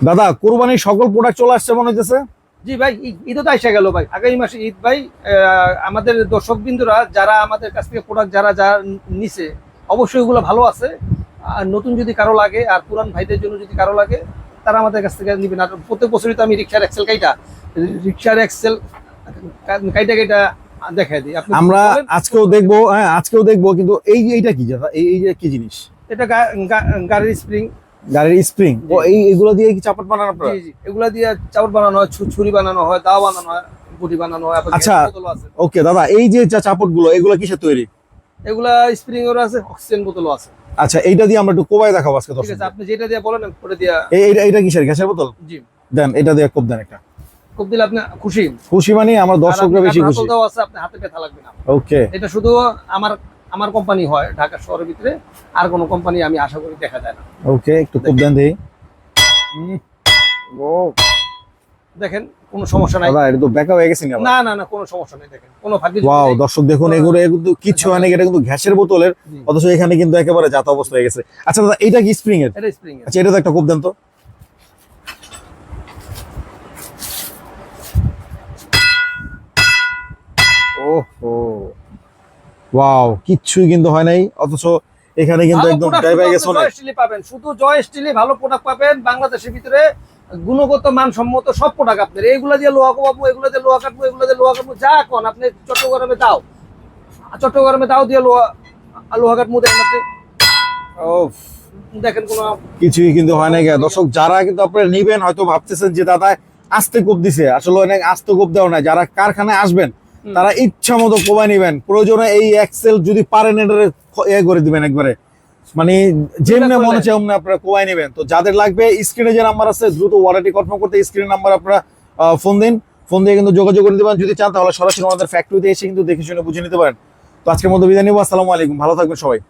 দাদা কোরবানির সকল প্রোডাক্ট চলে আসছে মনে হচ্ছে। জি ভাই, ঈদ তো এসে গেল ভাই, আগামী মাসে ঈদ ভাই। আমাদের দর্শক বিন্দুরা যারা আমাদের কাছ থেকে প্রোডাক্ট যারা নিছে, অবশ্যই ওগুলো ভালো আছে। আর নতুন যদি কারো লাগে আর পুরান ভাইদের জন্য যদি কারো লাগে, তারা আমাদের কাছ থেকে নিবেন। আর প্রত্যেক বছরই তো আমি রিক্সার এক্সেল কাইটা দেখাই দিই। আমরা আজকেও দেখবো, হ্যাঁ আজকেও দেখবো, কিন্তু এইটা কি দাদা, এইটা কি জিনিস? এটা গাড়ির স্প্রিং। গাড়ির স্প্রিং। ও এইগুলো দিয়ে কি চাপট বানানো আপনারা? জি জি, এগুলা দিয়ে চাপট বানানো হয়, ছুরি বানানো হয়, দাও বানানো হয়, গুটি বানানো হয়। আচ্ছা ওকে দাদা, এই যে চাপট গুলো এগুলো কিসের তৈরি? এগুলা স্প্রিং এর আছে, অক্সিজেন বোতলও আছে। আচ্ছা এইটা দিয়ে আমরা একটু কোবাই দেখাবো আজকে। ঠিক আছে, আপনি যেটা দিয়ে বলেন ওটা দিয়ে। এইটা কিসের, গ্যাসের বোতল? জি দেন, এটা দিয়ে কোপ দেন একটা। কোপ দিলে আপনি খুশি? খুশি মানে আমার দর্শকরা বেশি খুশি। বোতলটাও আছে, আপনি হাতে ব্যথা লাগবে না। ওকে, এটা শুধু আমার কোম্পানি হয় ঢাকা শহরের ভিতরে, আর কোনো কোম্পানি আমি আশা করি দেখা যায় না। ওকে, একটু কোপ দেন দেখি। ও দেখেন, কোনো সমস্যা নাই। দাদা এটা তো বেকা হয়ে গেছে না না না, কোনো সমস্যা নেই। দেখেন কোনো ভাগ্য। ওয়াও দর্শক দেখুন, এগুলো কিন্তু কিচ্ছু হয় না, এটা কিন্তু গ্যাসের বোতলের, অথচ এখানে কিন্তু একেবারে জাত অবস্থা হয়ে গেছে। আচ্ছা দাদা, এটা কি স্প্রিং এর? এটা স্প্রিং এর। আচ্ছা এটা তো একটা কোপ দেন তো। ওহো ওয়াও, কিচ্ছুই কিন্তু হয় নাই, অথচ এখানে কিন্তু একদম ড্রাই হয়ে গেছে। জয় স্টিলই পাবেন, শুধু জয় স্টিলই ভালো প্রোডাক্ট পাবেন বাংলাদেশের ভিতরে। গুণগত মানসম্মত সব প্রোডাক্ট আপনার। এইগুলা দিয়ে লোহা কোপাবো, এগুলা দিয়ে লোহা কাটবো, এগুলা দিয়ে লোহা কাটবো, যা কোন আপনি চট্টগ্রামে দাও দিয়ে লোহা কাটবো দেখেন আপনি। দেখেন কোনো কিছুই কিন্তু হয় নাই। দর্শক যারা কিন্তু আপনারা নিবেন হয়তো ভাবতেছেন যে দাদা আস্তে কোপ দিছে, আসলে অনেক আস্তে কোপ দেওয়া নাই। যারা কারখানায় আসবেন তারা ইচ্ছা মতো কোবাই নিবেন, প্রয়োজনে এই এক্সেল যদি পারেন এটা করে দিবেন একবারে, মানে যেমনি মনে হচ্ছে অমনি আপনারা কোবাই নেবেন। তো যাদের লাগবে স্ক্রিনে যে নাম্বার আছে, দ্রুত ওয়ারেন্টি কনফার্ম করতে স্ক্রিনের নাম্বার আপনারা ফোন দিন, ফোন দিয়ে কিন্তু যোগাযোগ করে দিবেন। যদি চান তাহলে সরাসরি আমাদের ফ্যাক্টরিতে এসে কিন্তু দেখে শুনে বুঝে নিতে পারেন। তো আজকের মতো বিদায় নিব, আসসালামু আলাইকুম, ভালো থাকবেন সবাই।